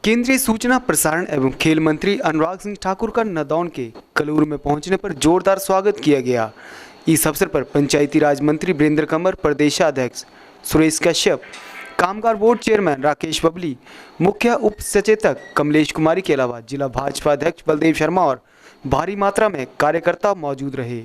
केंद्रीय सूचना प्रसारण एवं खेल मंत्री अनुराग सिंह ठाकुर का नदौन के कलूर में पहुंचने पर जोरदार स्वागत किया गया। इस अवसर पर पंचायती राज मंत्री वीरेंद्र कंवर, प्रदेशाध्यक्ष सुरेश कश्यप, कामगार बोर्ड चेयरमैन राकेश बबली, मुख्य उप सचेतक कमलेश कुमारी के अलावा जिला भाजपा अध्यक्ष बलदेव शर्मा और भारी मात्रा में कार्यकर्ता मौजूद रहे।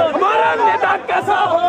हमारा नेता कैसा हो,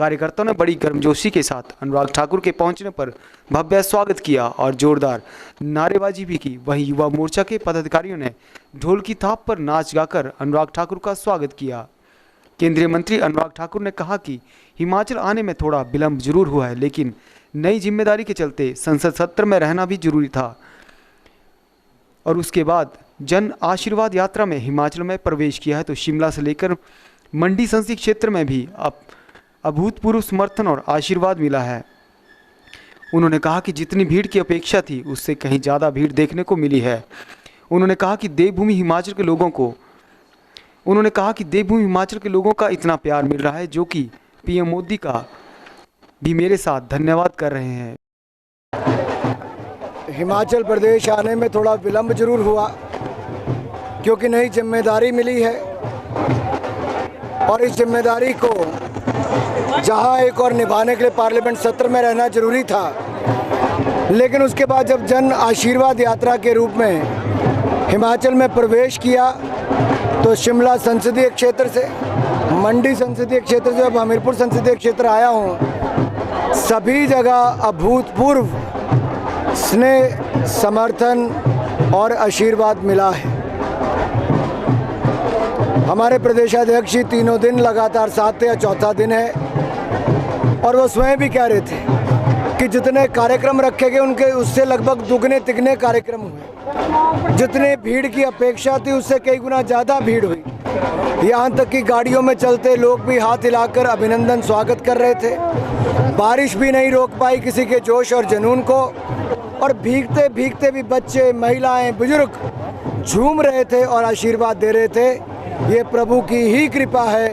कार्यकर्ताओं ने बड़ी गर्मजोशी के साथ अनुराग ठाकुर के पहुंचने पर भव्य स्वागत किया और जोरदार नारेबाजी भी की। वहीं युवा मोर्चा के पदाधिकारियों ने ढोल की थाप पर नाच गाकर अनुराग ठाकुर का स्वागत किया। केंद्रीय मंत्री अनुराग ठाकुर ने कहा कि हिमाचल आने में थोड़ा विलंब जरूर हुआ है, लेकिन नई जिम्मेदारी के चलते संसद सत्र में रहना भी जरूरी था और उसके बाद जन आशीर्वाद यात्रा में हिमाचल में प्रवेश किया है तो शिमला से लेकर मंडी संसदीय क्षेत्र में भी अभूतपूर्व समर्थन और आशीर्वाद मिला है। उन्होंने कहा कि जितनी भीड़ की अपेक्षा थी उससे कहीं ज़्यादा भीड़ देखने को मिली है। उन्होंने कहा कि देवभूमि हिमाचल के लोगों का इतना प्यार मिल रहा है जो कि पीएम मोदी का भी मेरे साथ धन्यवाद कर रहे हैं। हिमाचल प्रदेश आने में थोड़ा विलंब जरूर हुआ क्योंकि नई जिम्मेदारी मिली है और इस जिम्मेदारी को जहां एक और निभाने के लिए पार्लियामेंट सत्र में रहना जरूरी था, लेकिन उसके बाद जब जन आशीर्वाद यात्रा के रूप में हिमाचल में प्रवेश किया तो शिमला संसदीय क्षेत्र से, मंडी संसदीय क्षेत्र से, अब हमीरपुर संसदीय क्षेत्र आया हूं, सभी जगह अभूतपूर्व स्नेह, समर्थन और आशीर्वाद मिला है। हमारे प्रदेशाध्यक्ष जी तीनों दिन लगातार साथ थे, या चौथा दिन है, और वो स्वयं भी कह रहे थे कि जितने कार्यक्रम रखे गए उनके उससे लगभग दुगने तिगने कार्यक्रम हुए। जितने भीड़ की अपेक्षा थी उससे कई गुना ज़्यादा भीड़ हुई। यहाँ तक कि गाड़ियों में चलते लोग भी हाथ हिलाकर अभिनंदन स्वागत कर रहे थे। बारिश भी नहीं रोक पाई किसी के जोश और जुनून को, और भीगते भीगते भी बच्चे, महिलाएं, बुजुर्ग झूम रहे थे और आशीर्वाद दे रहे थे। ये प्रभु की ही कृपा है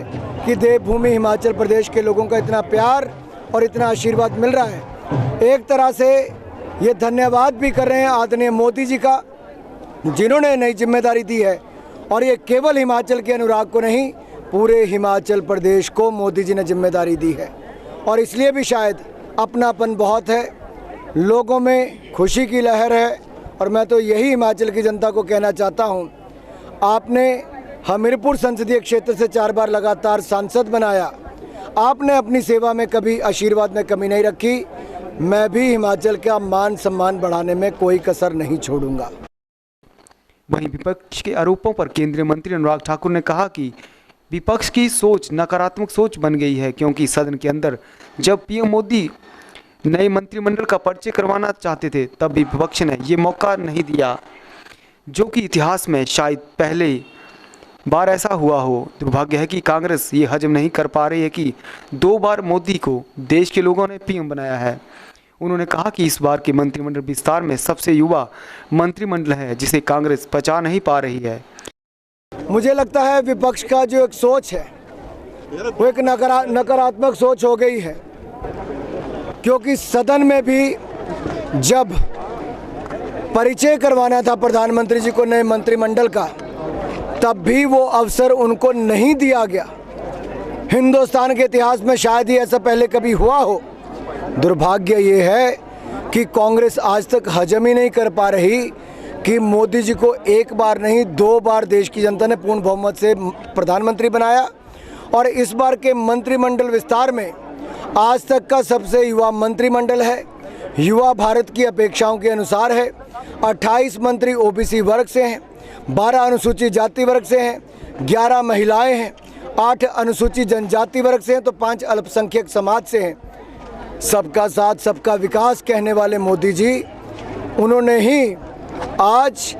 कि देवभूमि हिमाचल प्रदेश के लोगों का इतना प्यार और इतना आशीर्वाद मिल रहा है। एक तरह से ये धन्यवाद भी कर रहे हैं आदरणीय मोदी जी का, जिन्होंने नई जिम्मेदारी दी है। और ये केवल हिमाचल के अनुराग को नहीं, पूरे हिमाचल प्रदेश को मोदी जी ने जिम्मेदारी दी है। और इसलिए भी शायद अपनापन बहुत है, लोगों में खुशी की लहर है। और मैं तो यही हिमाचल की जनता को कहना चाहता हूँ, आपने हमीरपुर संसदीय क्षेत्र से 4 बार लगातार सांसद बनाया, आपने अपनी सेवा में कभी आशीर्वाद में कमी नहीं रखी। मैं भी हिमाचल का मान सम्मान बढ़ाने में कोई कसर नहीं छोड़ूंगा। वहीं विपक्ष के आरोपों पर केंद्रीय मंत्री अनुराग ठाकुर ने कहा कि विपक्ष की सोच नकारात्मक सोच बन गई है, क्योंकि सदन के अंदर जब पीएम मोदी नए मंत्रिमंडल का परिचय करवाना चाहते थे तब भी विपक्ष ने ये मौका नहीं दिया, जो कि इतिहास में शायद पहले बार ऐसा हुआ हो। दुर्भाग्य है कि कांग्रेस ये हजम नहीं कर पा रही है कि 2 बार मोदी को देश के लोगों ने पीएम बनाया है। उन्होंने कहा कि इस बार के मंत्रिमंडल विस्तार में सबसे युवा मंत्रिमंडल है, जिसे कांग्रेस पचा नहीं पा रही है। मुझे लगता है विपक्ष का जो एक सोच है वो एक नकारात्मक सोच हो गई है, क्योंकि सदन में भी जब परिचय करवाना था प्रधानमंत्री जी को नए मंत्रिमंडल का, तब भी वो अवसर उनको नहीं दिया गया। हिंदुस्तान के इतिहास में शायद ही ऐसा पहले कभी हुआ हो। दुर्भाग्य ये है कि कांग्रेस आज तक हजम ही नहीं कर पा रही कि मोदी जी को 1 बार नहीं 2 बार देश की जनता ने पूर्ण बहुमत से प्रधानमंत्री बनाया। और इस बार के मंत्रिमंडल विस्तार में आज तक का सबसे युवा मंत्रिमंडल है, युवा भारत की अपेक्षाओं के अनुसार है। 28 मंत्री ओबीसी वर्ग से हैं, 12 अनुसूचित जाति वर्ग से हैं, 11 महिलाएं हैं, 8 अनुसूचित जनजाति वर्ग से हैं, तो 5 अल्पसंख्यक समाज से हैं। सबका साथ सबका विकास कहने वाले मोदी जी, उन्होंने ही आज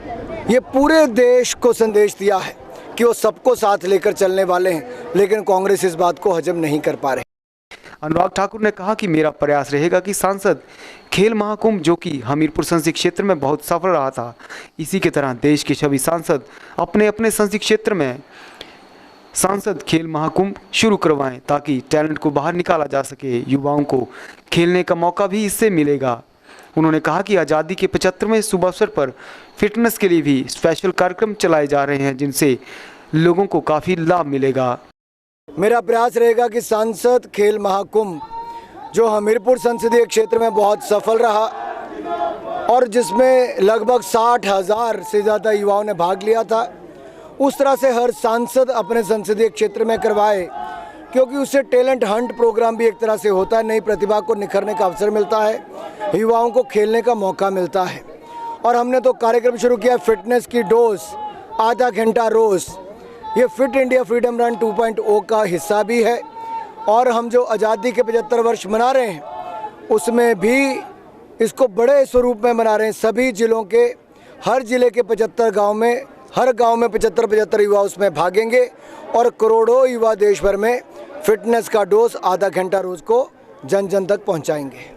ये पूरे देश को संदेश दिया है कि वो सबको साथ लेकर चलने वाले हैं, लेकिन कांग्रेस इस बात को हजम नहीं कर पा रहे। अनुराग ठाकुर ने कहा कि मेरा प्रयास रहेगा कि सांसद खेल महाकुंभ, जो कि हमीरपुर संसदीय क्षेत्र में बहुत सफल रहा था, इसी की तरह देश के सभी सांसद अपने अपने संसदीय क्षेत्र में सांसद खेल महाकुंभ शुरू करवाएं, ताकि टैलेंट को बाहर निकाला जा सके। युवाओं को खेलने का मौका भी इससे मिलेगा। उन्होंने कहा कि आज़ादी के 75वें शुभ अवसर पर फिटनेस के लिए भी स्पेशल कार्यक्रम चलाए जा रहे हैं, जिनसे लोगों को काफ़ी लाभ मिलेगा। मेरा प्रयास रहेगा कि सांसद खेल महाकुंभ, जो हमीरपुर संसदीय क्षेत्र में बहुत सफल रहा और जिसमें लगभग 60,000 से ज़्यादा युवाओं ने भाग लिया था, उस तरह से हर सांसद अपने संसदीय क्षेत्र में करवाए, क्योंकि उससे टैलेंट हंट प्रोग्राम भी एक तरह से होता है। नई प्रतिभा को निखरने का अवसर मिलता है, युवाओं को खेलने का मौका मिलता है। और हमने तो कार्यक्रम शुरू किया फिटनेस की डोज, आधा घंटा रोज़। ये फिट इंडिया फ्रीडम रन 2.0 का हिस्सा भी है। और हम जो आज़ादी के 75 वर्ष मना रहे हैं, उसमें भी इसको बड़े स्वरूप में मना रहे हैं। सभी जिलों के, हर जिले के 75 गांव में, हर गांव में 75 युवा उसमें भागेंगे और करोड़ों युवा देश भर में फिटनेस का डोज आधा घंटा रोज़ को जन जन तक पहुंचाएंगे।